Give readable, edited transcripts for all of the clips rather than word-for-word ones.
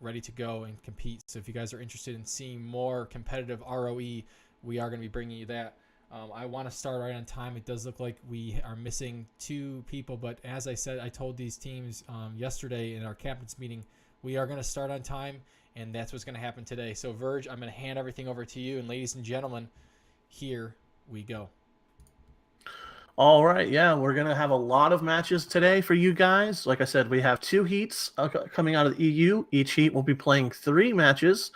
ready to go and compete. So if you guys are interested in seeing more competitive ROE, we are going to be bringing you that. I want to start right on time. It does look like we are missing 2 people, but as I said, I told these teams yesterday in our captain's meeting, we are going to start on time, and that's what's going to happen today. So Verge, I'm going to hand everything over to you, and ladies and gentlemen, here we go. All right, yeah, we're going to have a lot of matches today for you guys. Like I said, we have 2 heats coming out of the EU. Each heat will be playing 3 matches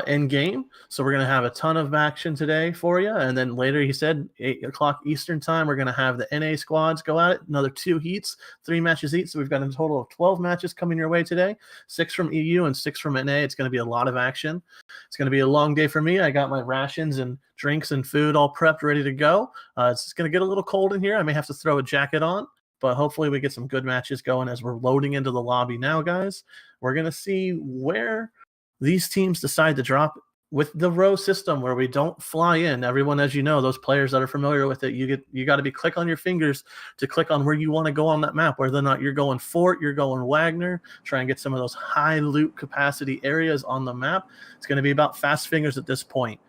in game. So we're going to have a ton of action today for you. And then later, he said, 8 o'clock Eastern time, we're going to have the NA squads go at it. Another 2 heats, 3 matches each. So we've got a total of 12 matches coming your way today. 6 from EU and 6 from NA. It's going to be a lot of action. It's going to be a long day for me. I got my rations and drinks and food all prepped, ready to go. It's going to get a little cold in here. I may have to throw a jacket on, but hopefully we get some good matches going as we're loading into the lobby now, guys. We're going to see where these teams decide to drop with the row system where we don't fly in. Everyone, as you know, those players that are familiar with it, you got to be click on your fingers to click on where you want to go on that map, whether or not you're going Fort, you're going Wagner, try and get some of those high loot capacity areas on the map. It's going to be about fast fingers at this point.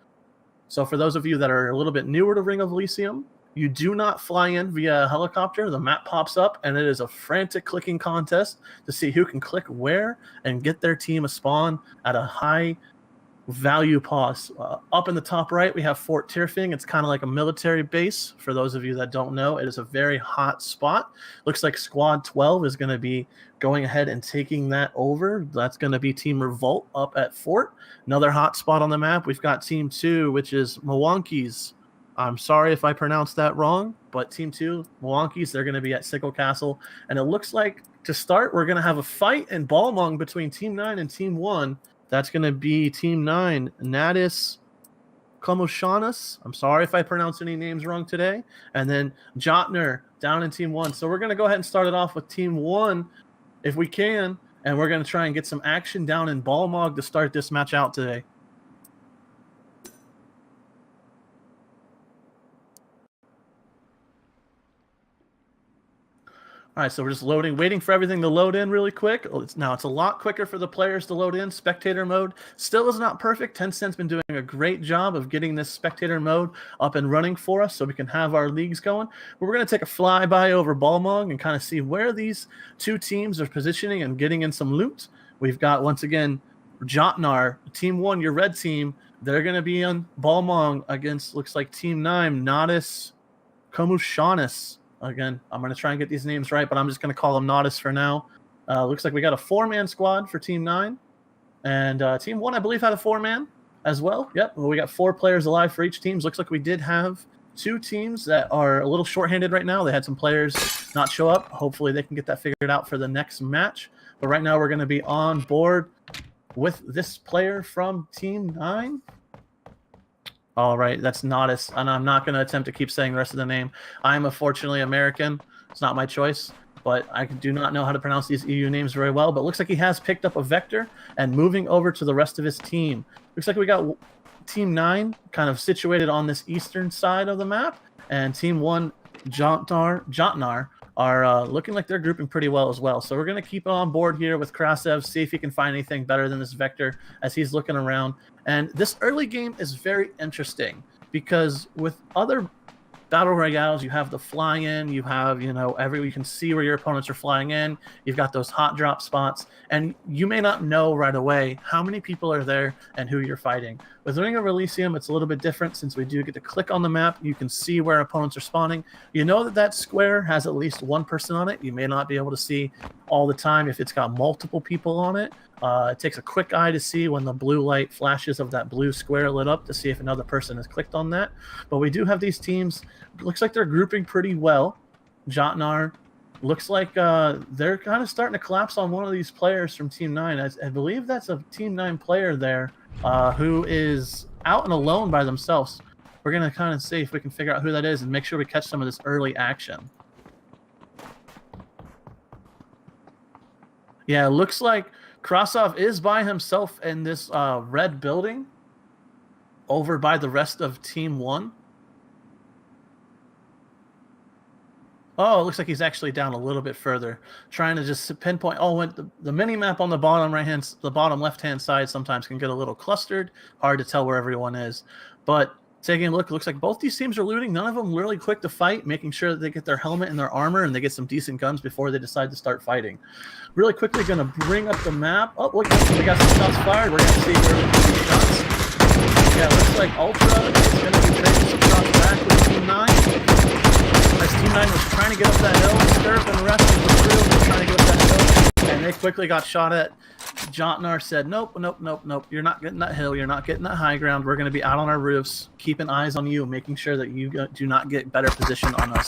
So for those of you that are a little bit newer to Ring of Elysium, you do not fly in via helicopter. The map pops up, and it is a frantic clicking contest to see who can click where and get their team a spawn at a high value pause. Up in the top right, we have Fort Tirfing. It's kind of like a military base. For those of you that don't know, it is a very hot spot. Looks like Squad 12 is going to be going ahead and taking that over. That's going to be Team Revolt up at Fort. Another hot spot on the map, we've got Team 2, which is Mwanki's. I'm sorry if I pronounced that wrong, but Team 2, Mwanki's, they're going to be at Sickle Castle. And it looks like, to start, we're going to have a fight in Balmung between Team 9 and Team 1. That's going to be Team 9, Natis Komoshanas. I'm sorry if I pronounced any names wrong today. And then Jotner down in Team 1. So we're going to go ahead and start it off with Team 1 if we can. And we're going to try and get some action down in Balmung to start this match out today. All right, so we're just loading, waiting for everything to load in really quick. Now, it's a lot quicker for the players to load in. Spectator mode still is not perfect. Tencent's been doing a great job of getting this spectator mode up and running for us so we can have our leagues going. But we're going to take a flyby over Balmung and kind of see where these 2 teams are positioning and getting in some loot. We've got, once again, Jotnar, Team 1, your red team. They're going to be on Balmung against, looks like Team 9, Natis Komushanis. Again, I'm going to try and get these names right, but I'm just going to call them Natis for now. Looks like we got a 4-man squad for Team 9. And Team 1, I believe, had a 4-man as well. Yep, well, we got 4 players alive for each team. Looks like we did have 2 teams that are a little shorthanded right now. They had some players not show up. Hopefully they can get that figured out for the next match. But right now we're going to be on board with this player from Team 9. All right, that's Natis, and I'm not going to attempt to keep saying the rest of the name. I'm unfortunately American. It's not my choice, but I do not know how to pronounce these EU names very well. But it looks like he has picked up a vector and moving over to the rest of his team. Looks like we got Team 9 kind of situated on this eastern side of the map, and Team 1, Jotnar, are looking like they're grouping pretty well as well. So we're going to keep on board here with Krasev, see if he can find anything better than this vector as he's looking around. And this early game is very interesting because with other battle royales, you have the fly in, you have, you can see where your opponents are flying in, you've got those hot drop spots, and you may not know right away how many people are there and who you're fighting. With Ring of Elysium, it's a little bit different since we do get to click on the map. You can see where opponents are spawning. You know that square has at least 1 person on it. You may not be able to see all the time if it's got multiple people on it. It takes a quick eye to see when the blue light flashes of that blue square lit up to see if another person has clicked on that. But we do have these teams. Looks like they're grouping pretty well. Jotnar looks like they're kind of starting to collapse on one of these players from Team 9. I believe that's a Team 9 player there who is out and alone by themselves. We're going to kind of see if we can figure out who that is and make sure we catch some of this early action. Yeah, it looks like Krasov is by himself in this red building over by the rest of Team 1. Oh, it looks like he's actually down a little bit further, trying to just pinpoint. Oh, when the mini map on the bottom the bottom left-hand side sometimes can get a little clustered, hard to tell where everyone is. But taking a look, it looks like both these teams are looting. None of them really quick to fight, making sure that they get their helmet and their armor and they get some decent guns before they decide to start fighting. Really quickly, going to bring up the map. Oh, look, we got some shots fired. We're going to see where we get these shots. Yeah, it looks like Ultra is going to be taking some shots back with Team 9. As Team 9 was trying to get up that hill, Stirrup and the rest of the crew were trying to get up that hill, and they quickly got shot at. Jotnar said, nope, nope, nope, nope. You're not getting that hill. You're not getting that high ground. We're going to be out on our roofs, keeping eyes on you, making sure that you do not get better position on us.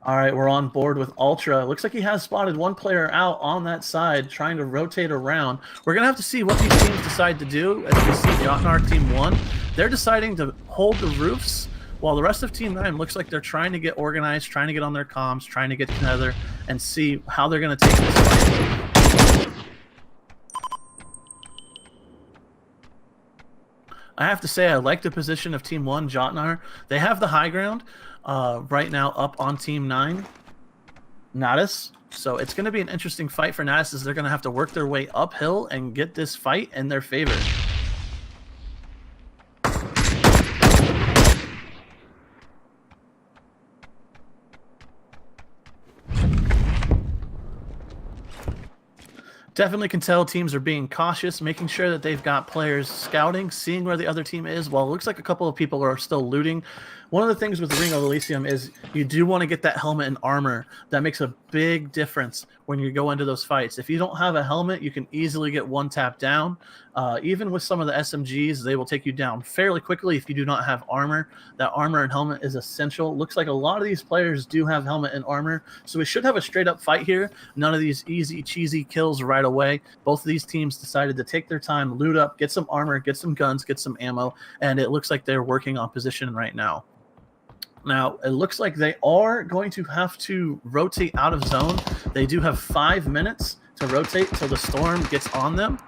All right, we're on board with Ultra. Looks like he has spotted one player out on that side, trying to rotate around. We're going to have to see what these teams decide to do. As we see Jotnar Team 1, they're deciding to hold the roofs, while the rest of Team 9 looks like they're trying to get organized, trying to get on their comms, trying to get together and see how they're going to take this fight. I have to say I like the position of Team 1, Jotnar. They have the high ground right now up on Team 9, Natus. So it's going to be an interesting fight for Natus, as they're going to have to work their way uphill and get this fight in their favor. Definitely can tell teams are being cautious, making sure that they've got players scouting, seeing where the other team is. While it looks like a couple of people are still looting, one of the things with the Ring of Elysium is you do want to get that helmet and armor. That makes a big difference when you go into those fights. If you don't have a helmet, you can easily get one tap down. Even with some of the SMGs, they will take you down fairly quickly if you do not have armor. That armor and helmet is essential. Looks like a lot of these players do have helmet and armor, so we should have a straight up fight here. None of these easy, cheesy kills right away. Both of these teams decided to take their time, loot up, get some armor, get some guns, get some ammo, and it looks like they're working on position right now. Now, it looks like they are going to have to rotate out of zone. They do have 5 minutes to rotate till the storm gets on them.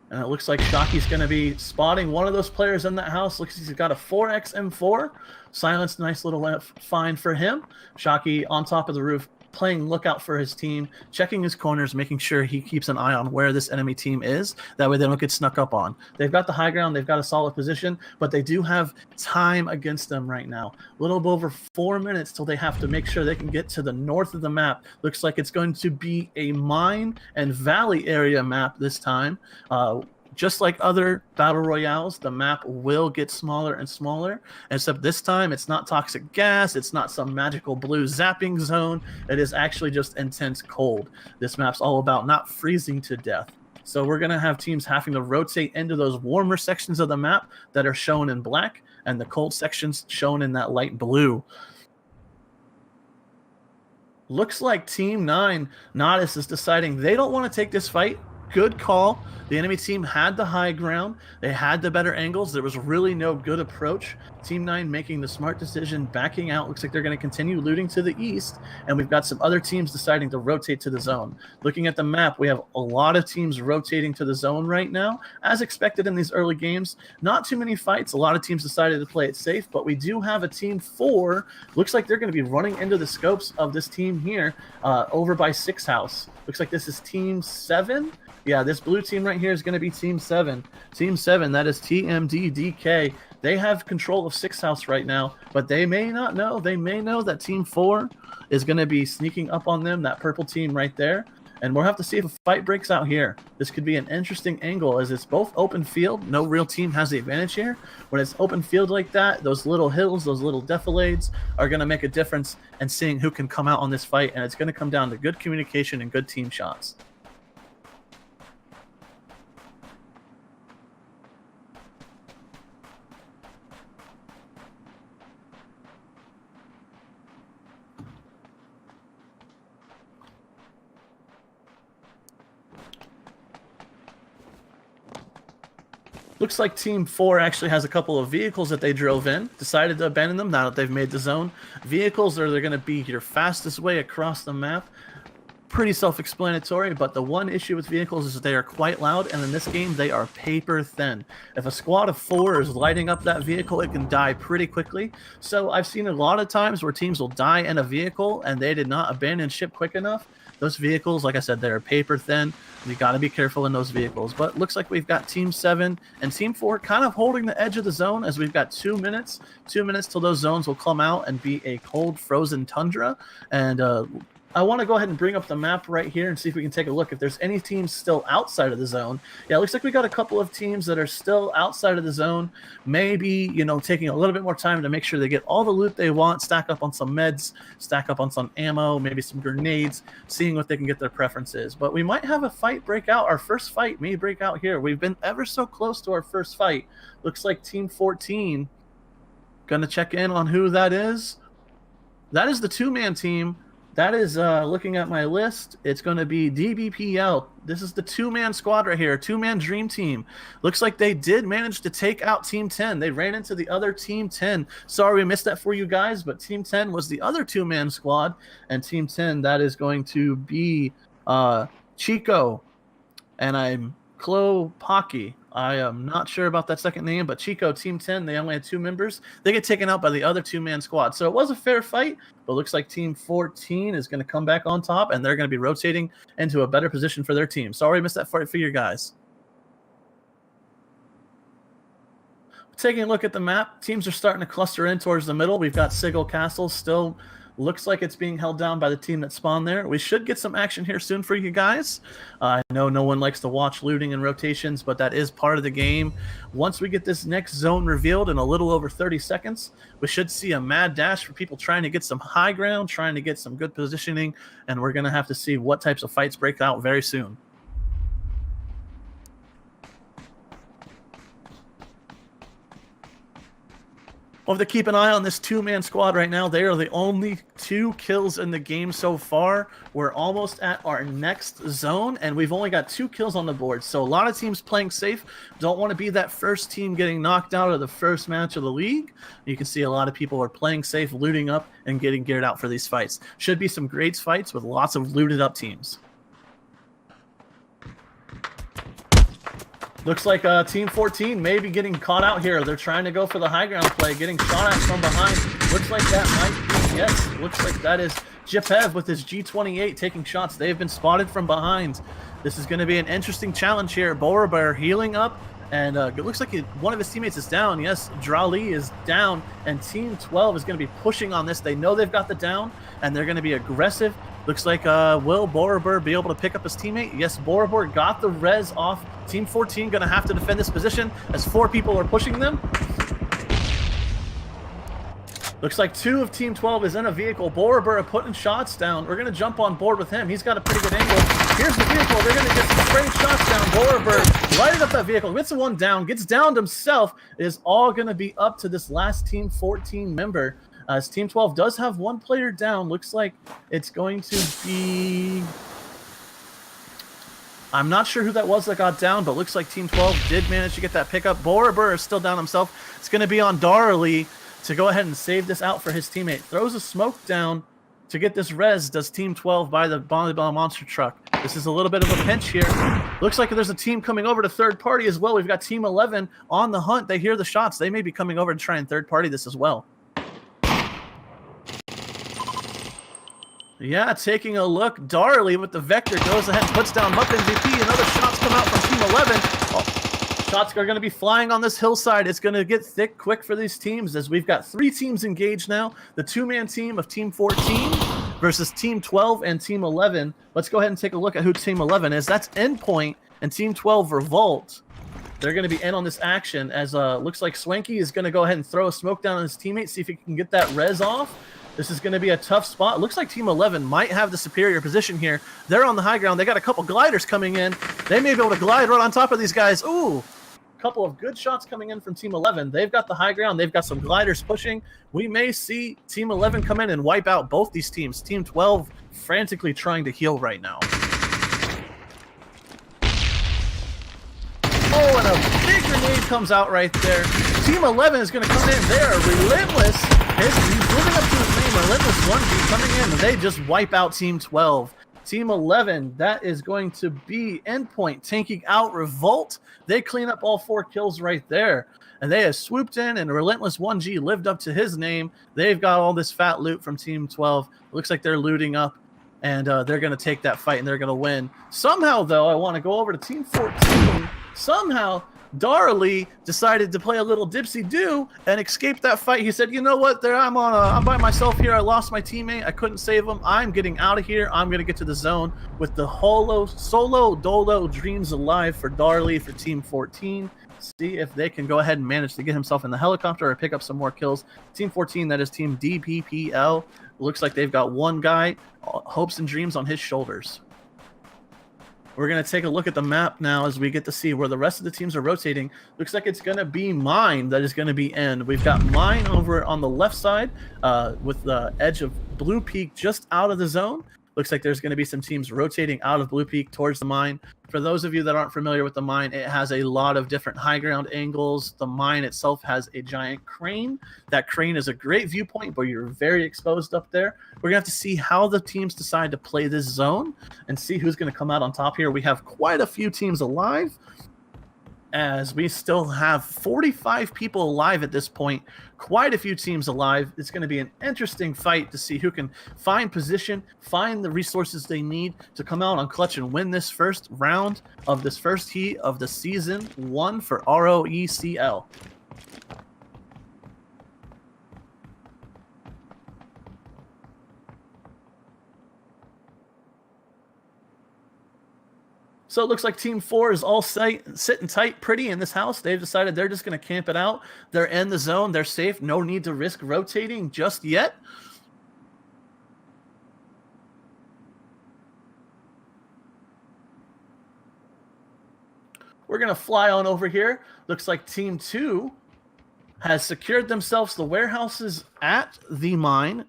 And it looks like Shockey's going to be spotting one of those players in that house. Looks like he's got a 4x M4. Silence, nice little find for him. Shockey on top of the roof, playing lookout for his team, checking his corners, making sure he keeps an eye on where this enemy team is. That way they don't get snuck up on. They've got the high ground. They've got a solid position, but they do have time against them right now. A little over 4 minutes till they have to make sure they can get to the north of the map. Looks like it's going to be a mine and valley area map this time. Just like other battle royales, the map will get smaller and smaller, except this time it's not toxic gas, it's not some magical blue zapping zone, it is actually just intense cold. This map's all about not freezing to death. So we're going to have teams having to rotate into those warmer sections of the map that are shown in black, and the cold sections shown in that light blue. Looks like Team 9, Natus, is deciding they don't want to take this fight. Good call. The enemy team had the high ground. They had the better angles. There was really no good approach. Team 9 making the smart decision, backing out. Looks like they're going to continue looting to the east, and we've got some other teams deciding to rotate to the zone. Looking at the map, we have a lot of teams rotating to the zone right now. As expected in these early games, not too many fights. A lot of teams decided to play it safe, but we do have a Team 4. Looks like they're going to be running into the scopes of this team here over by 6 House. Looks like this is Team 7. Yeah, this blue team right here is going to be Team 7. Team 7, that is TMDDK. They have control of 6 House right now, but they may not know. They may know that Team 4 is going to be sneaking up on them, that purple team right there. And we'll have to see if a fight breaks out here. This could be an interesting angle, as it's both open field. No real team has the advantage here. When it's open field like that, those little hills, those little defilades are going to make a difference in seeing who can come out on this fight. And it's going to come down to good communication and good team shots. Looks like Team 4 actually has a couple of vehicles that they drove in, decided to abandon them now that they've made the zone. Vehicles are they're going to be your fastest way across the map. pretty self-explanatory, but the one issue with vehicles is they are quite loud, and in this game, they are paper thin. If a squad of 4 is lighting up that vehicle, it can die pretty quickly. So I've seen a lot of times where teams will die in a vehicle, and they did not abandon ship quick enough. Those vehicles, like I said, they're paper thin. You got to be careful in those vehicles. But it looks like we've got Team 7 and Team 4 kind of holding the edge of the zone as we've got 2 minutes. 2 minutes till those zones will come out and be a cold, frozen tundra. And I want to go ahead and bring up the map right here and see if we can take a look if there's any teams still outside of the zone. Yeah, it looks like we got a couple of teams that are still outside of the zone. Maybe, you know, taking a little bit more time to make sure they get all the loot they want, stack up on some meds, stack up on some ammo, maybe some grenades, seeing what they can get their preferences. But we might have a fight break out. Our first fight may break out here. We've been ever so close to our first fight. Looks like Team 14 gonna check in on who that is. That is the 2-man team. That is, looking at my list, it's going to be DBPL. This is the 2-man squad right here, 2-man dream team. Looks like they did manage to take out Team 10. They ran into the other Team 10. Sorry we missed that for you guys, but Team 10 was the other 2-man squad. And Team 10, that is going to be Chico. And I'm Klo Pocky. I am not sure about that second name, but Chico, Team 10, they only had 2 members. They get taken out by the other 2-man squad. So it was a fair fight, but looks like Team 14 is going to come back on top, and they're going to be rotating into a better position for their team. Sorry I missed that fight for you guys. Taking a look at the map, teams are starting to cluster in towards the middle. We've got Sigil Castle still. Looks like it's being held down by the team that spawned there. We should get some action here soon for you guys. I know no one likes to watch looting and rotations, but that is part of the game. Once we get this next zone revealed in a little over 30 seconds, we should see a mad dash for people trying to get some high ground, trying to get some good positioning, and we're going to have to see what types of fights break out very soon. We'll have to keep an eye on this 2-man squad right now. They are the only 2 kills in the game so far. We're almost at our next zone, and we've only got 2 kills on the board. So a lot of teams playing safe don't want to be that first team getting knocked out of the first match of the league. You can see a lot of people are playing safe, looting up, and getting geared out for these fights. Should be some great fights with lots of looted up teams. Looks like Team 14 may be getting caught out here. They're trying to go for the high ground play, getting shot at from behind. Looks like that might be, yes, looks like that is Jipev with his G28 taking shots. They've been spotted from behind. This is going to be an interesting challenge here. Borobar healing up, and it looks like one of his teammates is down. Yes, Drali is down, and Team 12 is going to be pushing on this. They know they've got the down, and they're going to be aggressive. Looks like will Borobar be able to pick up his teammate? Yes, Borobar got the res off. Team 14 going to have to defend this position as 4 people are pushing them. Looks like 2 of Team 12 is in a vehicle. Borobar putting shots down. We're going to jump on board with him. He's got a pretty good angle. Here's the vehicle. They're going to get some great shots down. Borobar lighted up that vehicle. Gets the one down. Gets downed himself. It is all going to be up to this last Team 14 member. As Team 12 does have 1 player down. Looks like it's going to be... I'm not sure who that was that got down, but looks like Team 12 did manage to get that pickup. Borobar is still down himself. It's going to be on Darley to go ahead and save this out for his teammate. Throws a smoke down to get this res. Does Team 12 by the Bomb Monster truck. This is a little bit of a pinch here. Looks like there's a team coming over to third party as well. We've got Team 11 on the hunt. They hear the shots. They may be coming over to try and third party this as well. Yeah, taking a look. Darley with the Vector goes ahead and puts down Mupp MVP. Another shots come out from Team 11. Oh, shots are going to be flying on this hillside. It's going to get thick quick for these teams as we've got 3 teams engaged now. The 2-man team of Team 14 versus Team 12 and Team 11. Let's go ahead and take a look at who Team 11 is. That's Endpoint and Team 12 Revolt. They're going to be in on this action as looks like Swanky is going to go ahead and throw a smoke down on his teammate, see if he can get that res off. This is going to be a tough spot. Looks like Team 11 might have the superior position here. They're on the high ground. They got a couple gliders coming in. They may be able to glide right on top of these guys. Ooh, a couple of good shots coming in from Team 11. They've got the high ground. They've got some gliders pushing. We may see Team 11 come in and wipe out both these teams. Team 12 frantically trying to heal right now. Oh, and a big grenade comes out right there. Team 11 is going to come in. They are relentless. He's moving up to his name. Relentless 1G coming in, and they just wipe out Team 12. Team 11, that is going to be Endpoint tanking out Revolt. They clean up all 4 kills right there. And they have swooped in, and Relentless 1G lived up to his name. They've got all this fat loot from Team 12. It looks like they're looting up, and they're going to take that fight, and they're going to win. Somehow, though, I want to go over to Team 14. Somehow, Darley decided to play a little dipsy-do and escape that fight. He said, you know what, I'm by myself here. I lost my teammate. I couldn't save him. I'm getting out of here. I'm going to get to the zone with the solo dolo dreams alive for Darley for Team 14. See if they can go ahead and manage to get himself in the helicopter or pick up some more kills. Team 14, that is Team DPPL. Looks like they've got one guy, hopes and dreams on his shoulders. We're going to take a look at the map now as we get to see where the rest of the teams are rotating. Looks like it's going to be Mine that is going to be End. We've got Mine over on the left side with the edge of Blue Peak just out of the zone. Looks like there's going to be some teams rotating out of Blue Peak towards the mine. For those of you that aren't familiar with the mine, it has a lot of different high ground angles. The mine itself has a giant crane. That crane is a great viewpoint, but you're very exposed up there. We're going to have to see how the teams decide to play this zone and see who's going to come out on top here. We have quite a few teams alive, as we still have 45 people alive at this point. Quite a few teams alive. It's going to be an interesting fight to see who can find position, find the resources they need to come out on clutch and win this first round of this first heat of the season 1 for ROECL. So it looks like Team 4 is all sitting tight pretty in this house. They've decided they're just going to camp it out. They're in the zone. They're safe. No need to risk rotating just yet. We're going to fly on over here. Looks like Team 2 has secured themselves the warehouses at the mine.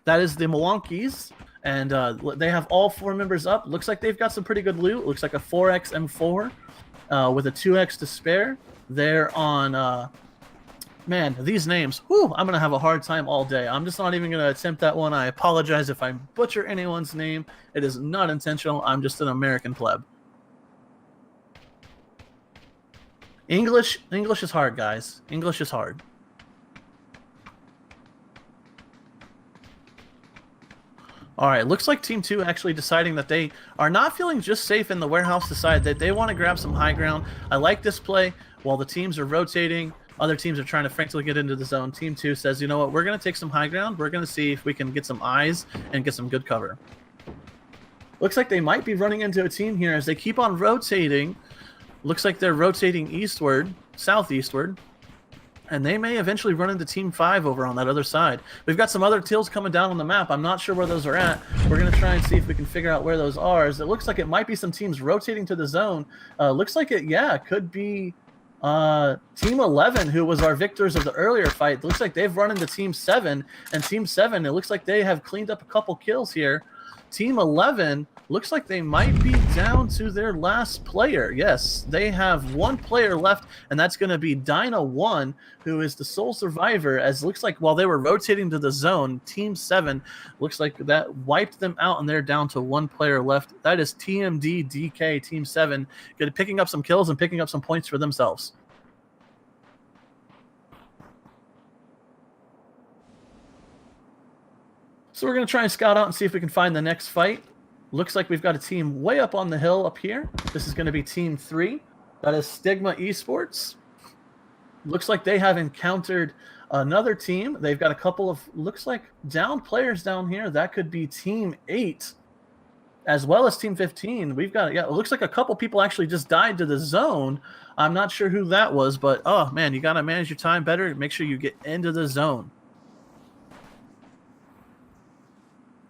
That is the Mwankies. And they have all 4 members up. Looks like they've got some pretty good loot. Looks like a 4x M4 with a 2x to spare. They're on, man, these names. Whew, I'm going to have a hard time all day. I'm just not even going to attempt that one. I apologize if I butcher anyone's name. It is not intentional. I'm just an American pleb. English is hard, guys. English is hard. All right, looks like Team 2 actually deciding that they are not feeling just safe in the warehouse, decide that they want to grab some high ground. I like this play. While the teams are rotating, other teams are trying to frankly get into the zone. Team 2 says, you know what, we're going to take some high ground. We're going to see if we can get some eyes and get some good cover. Looks like they might be running into a team here as they keep on rotating. Looks like they're rotating eastward, southeastward. And they may eventually run into Team 5 over on that other side. We've got some other tills coming down on the map. I'm not sure where those are at. We're going to try and see if we can figure out where those are. As it looks like it might be some teams rotating to the zone. Looks like it, yeah, could be Team 11, who was our victors of the earlier fight. It looks like they've run into Team 7. And Team 7, it looks like they have cleaned up a couple kills here. Team 11 looks like they might be down to their last player. Yes, they have 1 player left, and that's going to be Dyna1, who is the sole survivor. As it looks like while they were rotating to the zone, Team 7 looks like that wiped them out, and they're down to 1 player left. That is TMD DK, Team 7, picking up some kills and picking up some points for themselves. So we're going to try and scout out and see if we can find the next fight. Looks like we've got a team way up on the hill up here. This is going to be Team 3. That is Stigma Esports. Looks like they have encountered another team. They've got a couple of, looks like, down players down here. That could be Team 8 as well as Team 15. We've got, yeah, it looks like a couple people actually just died to the zone. I'm not sure who that was, but, oh, man, you got to manage your time better. Make sure you get into the zone.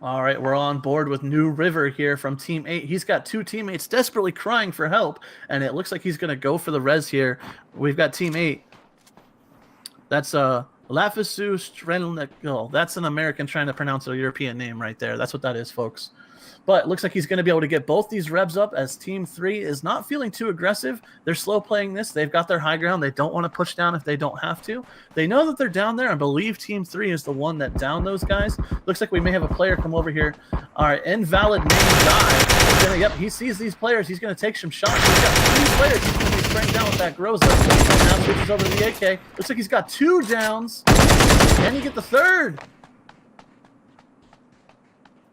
All right, we're on board with New River here from Team 8. He's got 2 teammates desperately crying for help, and it looks like he's going to go for the res here. We've got Team 8. That's Lafisu Strelnik. Oh, that's an American trying to pronounce a European name right there. That's what that is, folks. But it looks like he's going to be able to get both these revs up as Team 3 is not feeling too aggressive. They're slow playing this. They've got their high ground. They don't want to push down if they don't have to. They know that they're down there. I believe Team 3 is the one that downed those guys. Looks like we may have a player come over here. All right, invalid name guy. Yep, he sees these players. He's going to take some shots. He's got 3 players. He's going to be spraying down with that Groza. Now switches over to the AK. Looks like he's got 2 downs. Can he get the 3rd?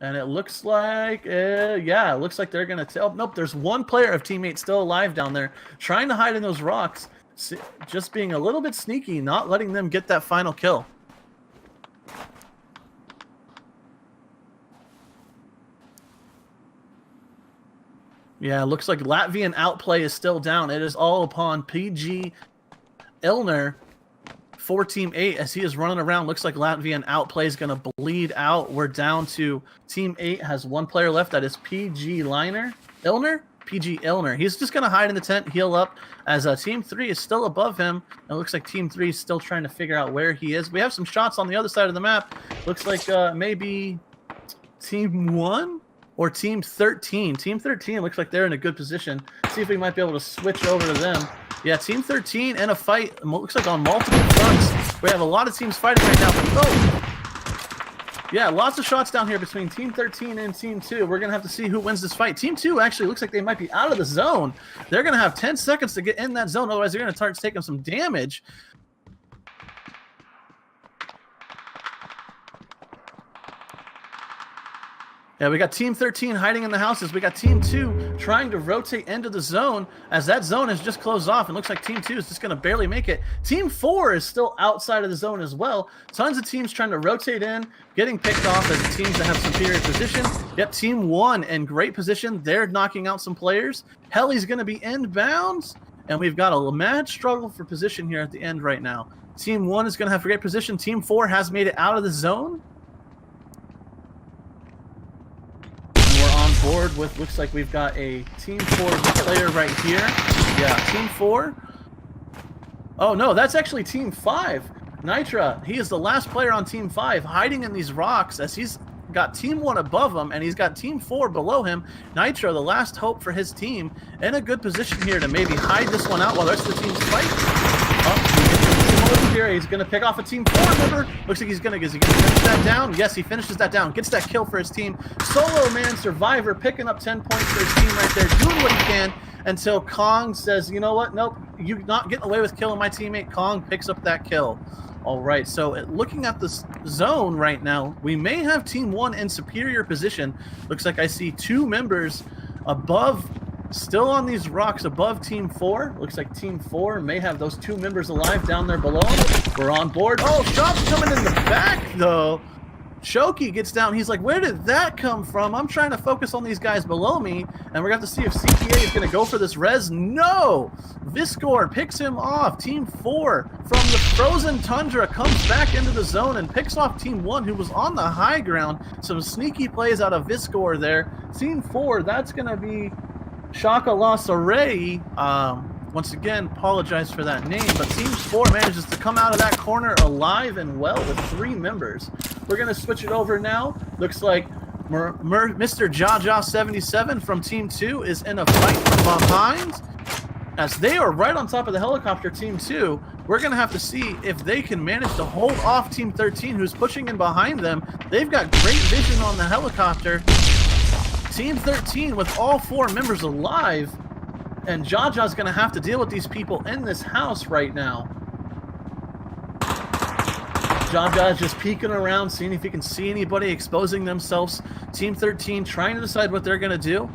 And it looks like, yeah, it looks like they're going to tell. Nope, there's 1 player of teammate still alive down there, trying to hide in those rocks, just being a little bit sneaky, not letting them get that final kill. Yeah, it looks like Latvian outplay is still down. It is all upon PG Ilner for Team 8 as he is running around. Looks like Latvian outplay is going to bleed out. We're down to Team 8 has 1 player left. That is PG Ilner. PG Ilner. He's just going to hide in the tent, heal up, as Team 3 is still above him. It looks like Team 3 is still trying to figure out where he is. We have some shots on the other side of the map. Looks like maybe Team 1 or Team 13. Team 13 looks like they're in a good position. See if we might be able to switch over to them. Yeah, Team 13 in a fight. Looks like on multiple fronts. We have a lot of teams fighting right now. Oh! Yeah, lots of shots down here between Team 13 and Team 2. We're going to have to see who wins this fight. Team 2 actually looks like they might be out of the zone. They're going to have 10 seconds to get in that zone. Otherwise, they're going to start taking some damage. Yeah, we got Team 13 hiding in the houses. We got Team 2 trying to rotate into the zone as that zone has just closed off. And looks like Team 2 is just going to barely make it. Team 4 is still outside of the zone as well. Tons of teams trying to rotate in, getting picked off as teams that have superior position. Yep, Team 1 in great position. They're knocking out some players. Heli's going to be inbounds. And we've got a mad struggle for position here at the end right now. Team 1 is going to have a great position. Team 4 has made it out of the zone. Board with, looks like we've got a Team 4 player right here. Yeah, Team 4. Oh no, that's actually Team 5. Nitra, he is the last player on Team 5, hiding in these rocks as he's got Team 1 above him and he's got Team 4 below him. Nitra, the last hope for his team, in a good position here to maybe hide this one out while the rest of the teams fight. Here, he's going to pick off a Team 4 member. Looks like is he going to finish that down? Yes, he finishes that down. Gets that kill for his team. Solo man survivor picking up 10 points for his team right there, doing what he can until Kong says, you know what? Nope, you're not getting away with killing my teammate. Kong picks up that kill. All right, so looking at this zone right now, we may have Team 1 in superior position. Looks like I see 2 members above, still on these rocks above Team 4. Looks like Team 4 may have those 2 members alive down there below. We're on board. Oh, shots coming in the back, though. Shoki gets down. He's like, where did that come from? I'm trying to focus on these guys below me, and we're going to have to see if CPA is going to go for this res. No! Viscor picks him off. Team 4 from the frozen tundra comes back into the zone and picks off Team 1, who was on the high ground. Some sneaky plays out of Viscor there. Team 4, that's going to be Shaka Los Array. Once again, apologize for that name, but Team 4 manages to come out of that corner alive and well with 3 members. We're going to switch it over now. Looks like Mr. Jaja77 from Team 2 is in a fight from behind. As they are right on top of the helicopter, Team 2, we're going to have to see if they can manage to hold off Team 13, who's pushing in behind them. They've got great vision on the helicopter. Team 13 with all 4 members alive, and Jaja's going to have to deal with these people in this house right now. Jaja's just peeking around, seeing if he can see anybody exposing themselves. Team 13 trying to decide what they're going to do.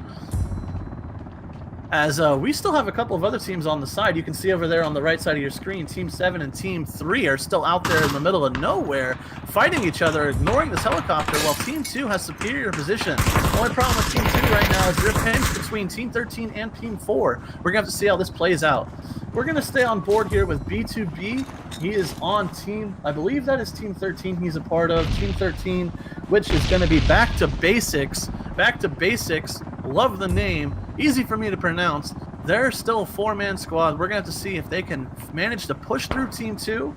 As we still have a couple of other teams on the side. You can see over there on the right side of your screen, Team 7 and Team 3 are still out there in the middle of nowhere, fighting each other, ignoring this helicopter, while Team 2 has superior position. The only problem with Team 2 right now is they're pinched between Team 13 and Team 4. We're going to have to see how this plays out. We're going to stay on board here with B2B. He is on Team, I believe that is Team 13 he's a part of. Team 13, which is going to be Back to Basics. Back to Basics. Love the name. Easy for me to pronounce. They're still a 4-man squad. We're going to have to see if they can manage to push through Team 2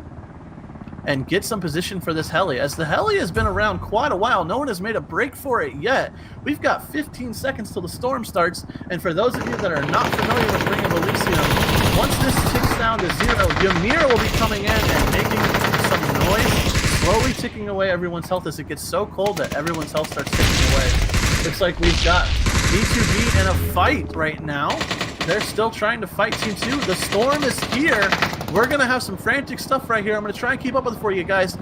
and get some position for this heli. As the heli has been around quite a while, no one has made a break for it yet. We've got 15 seconds till the storm starts, and for those of you that are not familiar with Ring of Elysium, once this ticks down to 0, Ymir will be coming in and making some noise, slowly ticking away everyone's health as it gets so cold that everyone's health starts ticking away. Looks like we've got B2B in a fight right now. They're still trying to fight Team 2. The storm is here. We're going to have some frantic stuff right here. I'm going to try and keep up with it for you guys.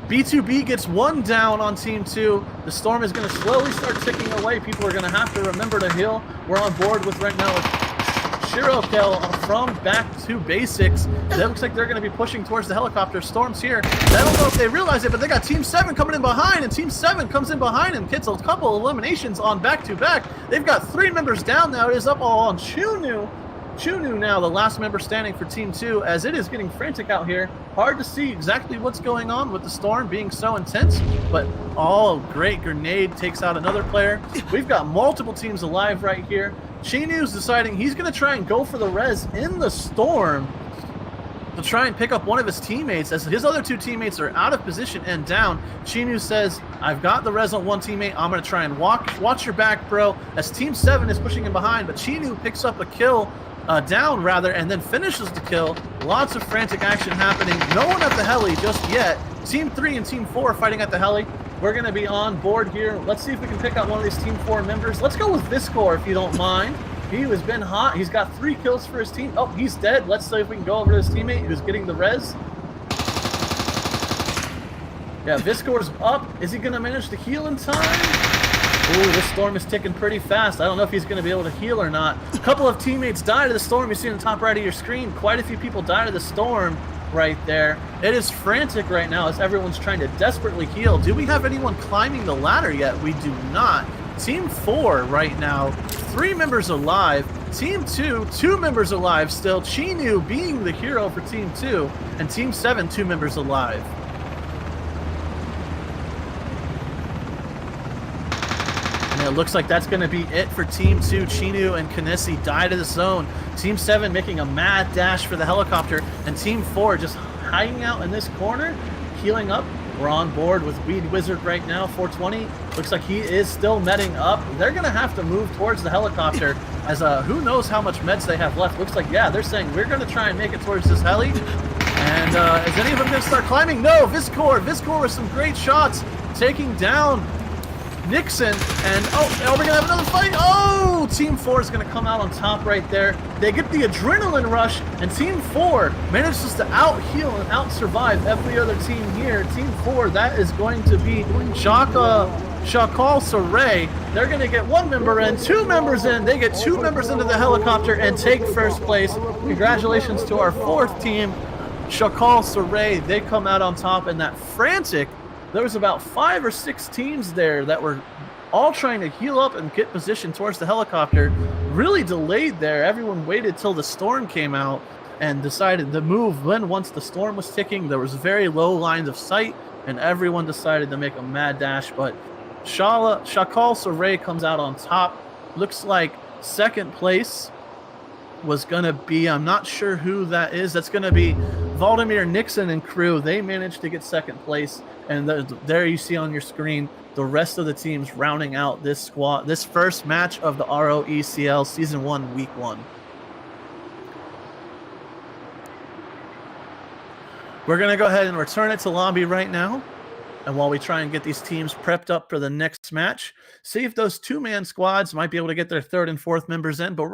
B2B gets 1 down on Team 2. The storm is going to slowly start ticking away. People are going to have to remember to heal. We're on board with right now with ROECL from Back to Basics. That looks like they're going to be pushing towards the helicopter. Storm's here. I don't know if they realize it, but they got Team 7 coming in behind, and Team 7 comes in behind and gets a couple eliminations on back-to-back. They've got 3 members down now. It is up all on Chunu. Chunu now, the last member standing for Team 2, as it is getting frantic out here. Hard to see exactly what's going on with the storm being so intense, but great grenade takes out another player. We've got multiple teams alive right here. Chinu's deciding he's going to try and go for the res in the storm to try and pick up one of his teammates, as his other 2 teammates are out of position and down. Chinu says, I've got the res on one teammate. I'm going to try and watch your back, bro, as Team 7 is pushing him behind, but Chinu picks up a kill, down rather, and then finishes the kill. Lots of frantic action happening. No one at the heli just yet. Team 3 and Team 4 fighting at the heli. We're going to be on board here. Let's see if we can pick out one of these Team 4 members. Let's go with Viscor, if you don't mind. He has been hot. He's got 3 kills for his team. Oh, he's dead. Let's see if we can go over to his teammate who's getting the res. Yeah, Viscor's up. Is he going to manage to heal in time? Ooh, this storm is ticking pretty fast. I don't know if he's going to be able to heal or not. A couple of teammates died to the storm. You see in the top right of your screen, quite a few people died to the storm right there. It is frantic right now as everyone's trying to desperately heal. Do we have anyone climbing the ladder yet? We do not. Team 4 right now, 3 members alive. Team 2, 2 members alive still. Chinu being the hero for Team 2, and Team 7, 2 members alive. And it looks like that's going to be it for Team 2. Chinu and Kanesi die to the zone. Team 7 making a mad dash for the helicopter, and Team 4 just hiding out in this corner, healing up. We're on board with Weed Wizard right now, 420. Looks like he is still medding up. They're going to have to move towards the helicopter, as who knows how much meds they have left. Looks like, yeah, they're saying we're going to try and make it towards this heli. And is any of them going to start climbing? No, Viscor with some great shots, taking down Nixon, and are we gonna have another fight? Oh, Team 4 is gonna come out on top right there. They get the adrenaline rush, and Team 4 manages to out-heal and out-survive every other team here. Team 4, that is going to be Shakal Saray. They're gonna get 1 member in, 2 members in. They get 2 members into the helicopter and take first place. Congratulations to our 4th team, Shakal Saray. They come out on top in that frantic. There was about 5 or 6 teams there that were all trying to heal up and get position towards the helicopter. Really delayed there. Everyone waited till the storm came out and decided to move. When once the storm was ticking, there was very low lines of sight, and everyone decided to make a mad dash. But Shakal Saray comes out on top. Looks like 2nd place was going to be, I'm not sure who that is. That's going to be Valdemir Nixon and crew. They managed to get 2nd place. And there you see on your screen the rest of the teams rounding out this squad, this first match of the ROECL Season 1, Week 1. We're going to go ahead and return it to lobby right now. And while we try and get these teams prepped up for the next match, see if those 2-man squads might be able to get their 3rd and 4th members in. But